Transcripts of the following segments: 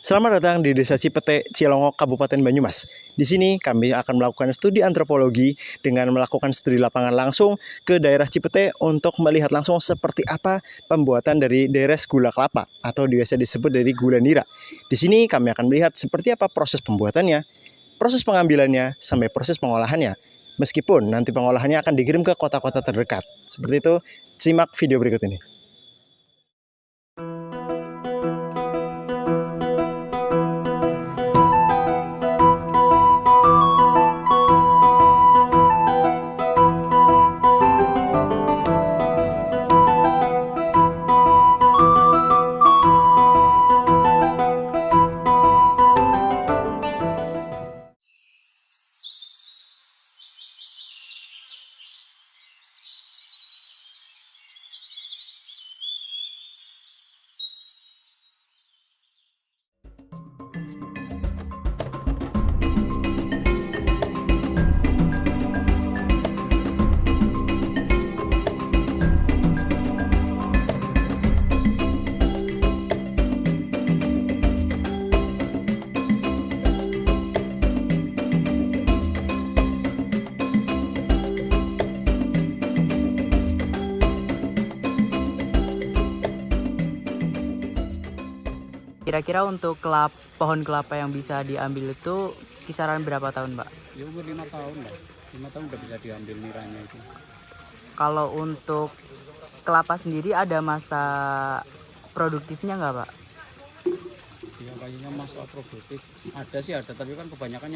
Selamat datang di Desa Cipete, Cilongok, Kabupaten Banyumas. Di sini kami akan melakukan studi antropologi dengan melakukan studi lapangan langsung ke daerah Cipete untuk melihat langsung seperti apa pembuatan dari deres gula kelapa atau biasa disebut dari gula nira. Di sini kami akan melihat seperti apa proses pembuatannya, proses pengambilannya, sampai proses pengolahannya. Meskipun nanti pengolahannya akan dikirim ke kota-kota terdekat. Seperti itu, simak video berikut ini. Kira-kira untuk pohon kelapa yang bisa diambil itu kisaran berapa tahun, Pak? Ya umur 5 tahun lah. 5 tahun udah bisa diambil niranya itu. Kalau untuk kelapa sendiri ada masa produktifnya nggak, Pak? Ya kayaknya masa produktif ada sih ada, tapi kan kebanyakan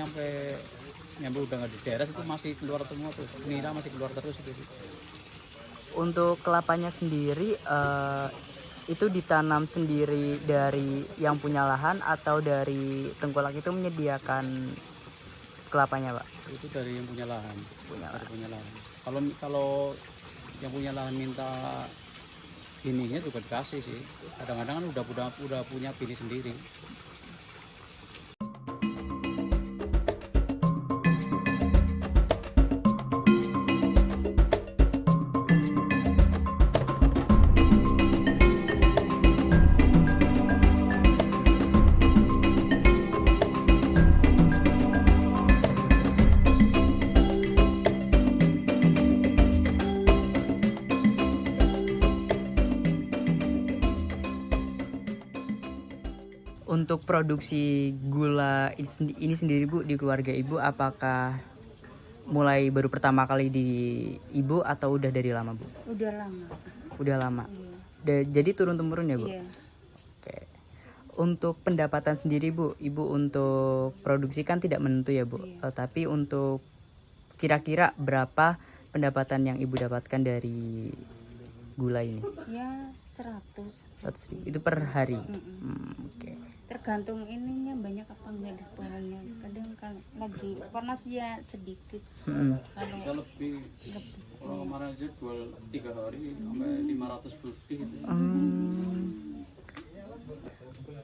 nyampe udah nggak di daerah itu masih keluar semua tuh. Nira masih keluar terus itu. Untuk kelapanya sendiri itu ditanam sendiri dari yang punya lahan atau dari tengkulak itu menyediakan kelapanya, Pak? Itu dari yang punya lahan. Punya lahan. Punya lahan. Kalau yang punya lahan minta bininya juga dikasih sih. Kadang-kadang kan udah punya bini sendiri. Untuk produksi gula ini sendiri, Bu, di keluarga Ibu, apakah mulai baru pertama kali di Ibu atau udah dari lama, Bu? Udah lama. Udah lama. Iya. Jadi turun-temurun ya, Bu? Iya. Oke. Untuk pendapatan sendiri, Bu, Ibu untuk produksi kan tidak menentu ya, Bu. Iya. Tapi untuk kira-kira berapa pendapatan yang Ibu dapatkan dari gula ini? Ya 100. 100.000 itu per hari. Oke. Tergantung ininya banyak apa enggak di pohonnya. Kadang kan lagi panas ya sedikit. Bisa Kalau lebih. Orang kemarin aja jual 3 hari sampai 500 lebih itu.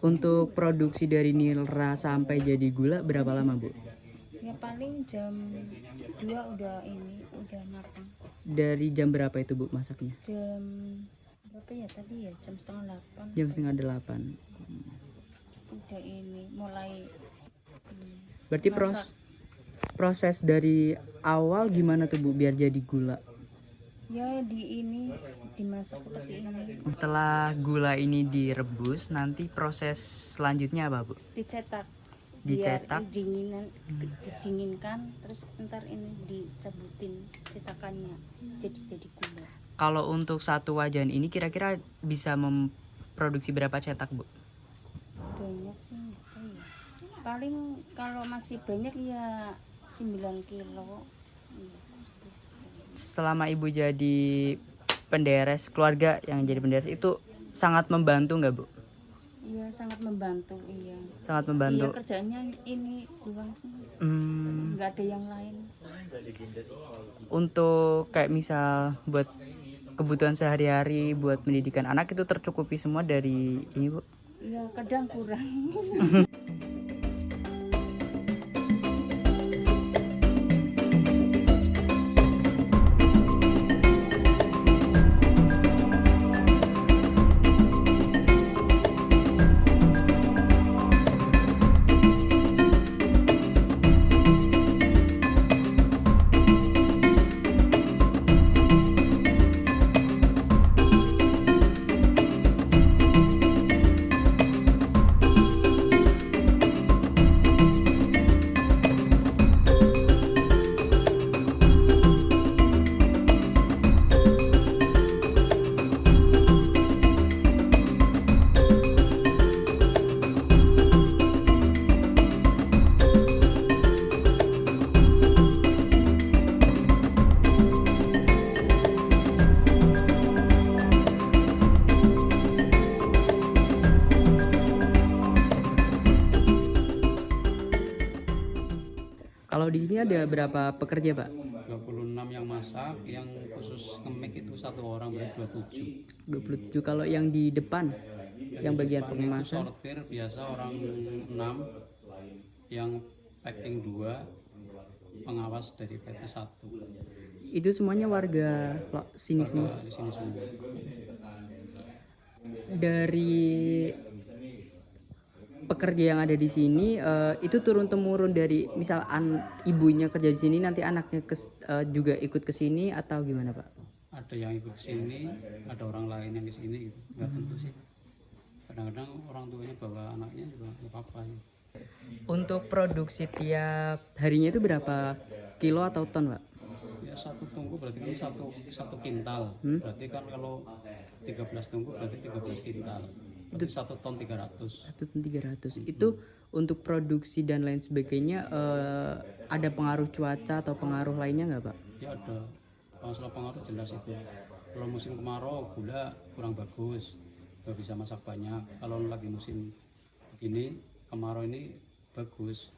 Untuk produksi dari nira sampai jadi gula berapa lama, Bu? ya paling jam 2 udah matang. Dari jam berapa itu, Bu, masaknya? Jam berapa ya tadi ya? Jam setengah 8. Jam setengah 8. Udah mulai. Berarti proses dari awal gimana tuh, Bu, biar jadi gula? Ya dimasak seperti ini. Setelah gula ini direbus, nanti proses selanjutnya apa, Bu? Dicetak. Dicetak. Biar didinginkan terus ntar ini dicabutin cetakannya jadi gula. Kalau untuk satu wajan ini kira-kira bisa memproduksi berapa cetak, Bu? Banyak sih, paling kalau masih banyak ya 9 kilo. Selama Ibu jadi penderes, keluarga yang jadi penderes itu sangat membantu nggak, Bu? Iya sangat membantu, iya. Sangat membantu. Iya kerjanya ini doang sih, nggak ada yang lain. Untuk kayak misal buat kebutuhan sehari-hari, buat pendidikan anak itu tercukupi semua dari ini, Bu? Iya kadang kurang. ada berapa pekerja, Pak? 26 yang masak, yang khusus nge-make itu 1 orang berarti 27. 27. Kalau yang di depan, yang bagian Depan itu pengemasan, sortir biasa orang 6, yang packing 2, pengawas dari PT 1. itu semuanya warga sini semua. Di sini semua. Dari pekerja yang ada di sini itu turun temurun dari misal ibunya kerja di sini, nanti anaknya juga ikut ke sini atau gimana, Pak? Ada yang ikut ke sini, ada orang lain yang ke sini gitu. Nggak tentu sih. Kadang-kadang orang tuanya bawa anaknya juga nggak apa-apa sih. Untuk produksi tiap harinya itu berapa kilo atau ton, Pak? Ya 1 tungku berarti kan satu kintal. Berarti kan kalau 13 tungku berarti 13 kintal. Itu 1 ton 300. 1 ton 300. Itu untuk produksi dan lain sebagainya ada pengaruh cuaca atau pengaruh lainnya nggak, Pak? Ya ada. Masalah pengaruh jelas itu. Kalau musim kemarau gula kurang bagus, nggak bisa masak banyak. Kalau lagi musim begini kemarau ini bagus.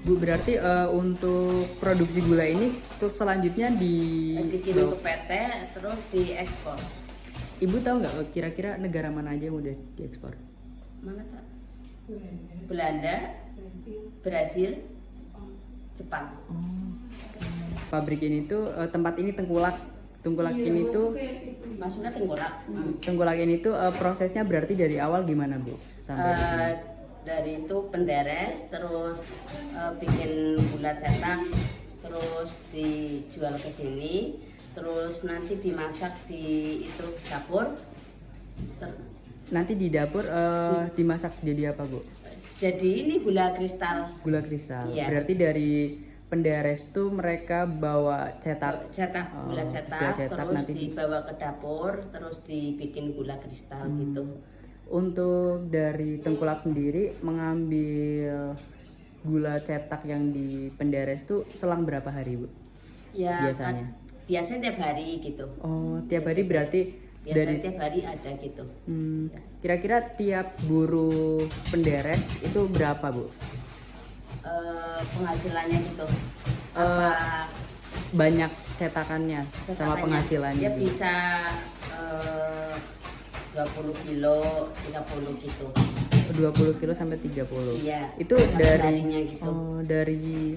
Bu, berarti untuk produksi gula ini untuk selanjutnya dikirim ke PT terus diekspor. Ibu tahu nggak kira-kira negara mana aja yang udah diekspor? Mana tak? Belanda, Brasil, Jepang. Pabrik ini tuh tempat ini Tengkulak ini tuh Maksudnya Tengkulak. ini tuh prosesnya berarti dari awal gimana, Bu? Sampai Dari itu penderes, terus bikin gula cetak, terus dijual ke sini, terus nanti dimasak di itu dapur. nanti di dapur dimasak jadi apa, Bu? Jadi ini gula kristal. Gula kristal. Iya. Berarti dari penderes tuh mereka bawa cetak. Gula Gula cetak, cetak terus nanti dibawa ke dapur, terus dibikin gula kristal gitu. Untuk dari Tengkulak sendiri mengambil gula cetak yang di penderes tuh selang berapa hari, Bu? Ya Biasanya? biasanya tiap hari gitu. Oh, tiap hari berarti Biasanya dari tiap hari ada gitu. kira-kira tiap buruh penderes itu berapa, Bu? Penghasilannya gitu. Apa Banyak cetakannya sama cetakannya? penghasilannya. Ya Bu. bisa 20 kilo, 30 gitu. 20 kilo sampai 30. Iya. Itu satu dari harinya gitu. dari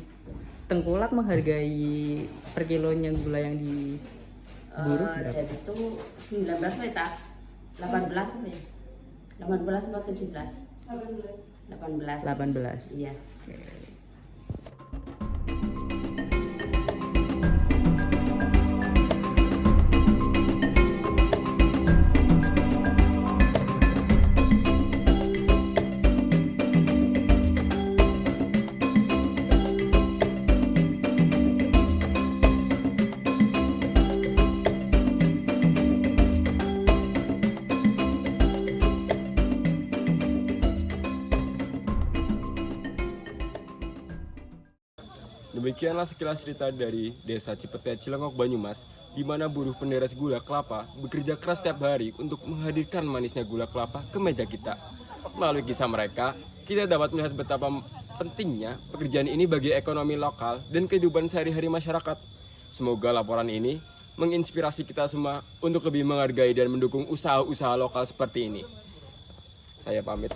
Tengkulak menghargai per kilonya gula yang diburu berapa? Dan itu 19 apa 18 apa ya? 18 atau 17? 18. 18. Iya. Demikianlah sekilas cerita dari Desa Cipete, Cilengok, Banyumas, di mana buruh penderes gula kelapa bekerja keras setiap hari untuk menghadirkan manisnya gula kelapa ke meja kita. Melalui kisah mereka, kita dapat melihat betapa pentingnya pekerjaan ini bagi ekonomi lokal dan kehidupan sehari-hari masyarakat. Semoga laporan ini menginspirasi kita semua untuk lebih menghargai dan mendukung usaha-usaha lokal seperti ini. Saya pamit.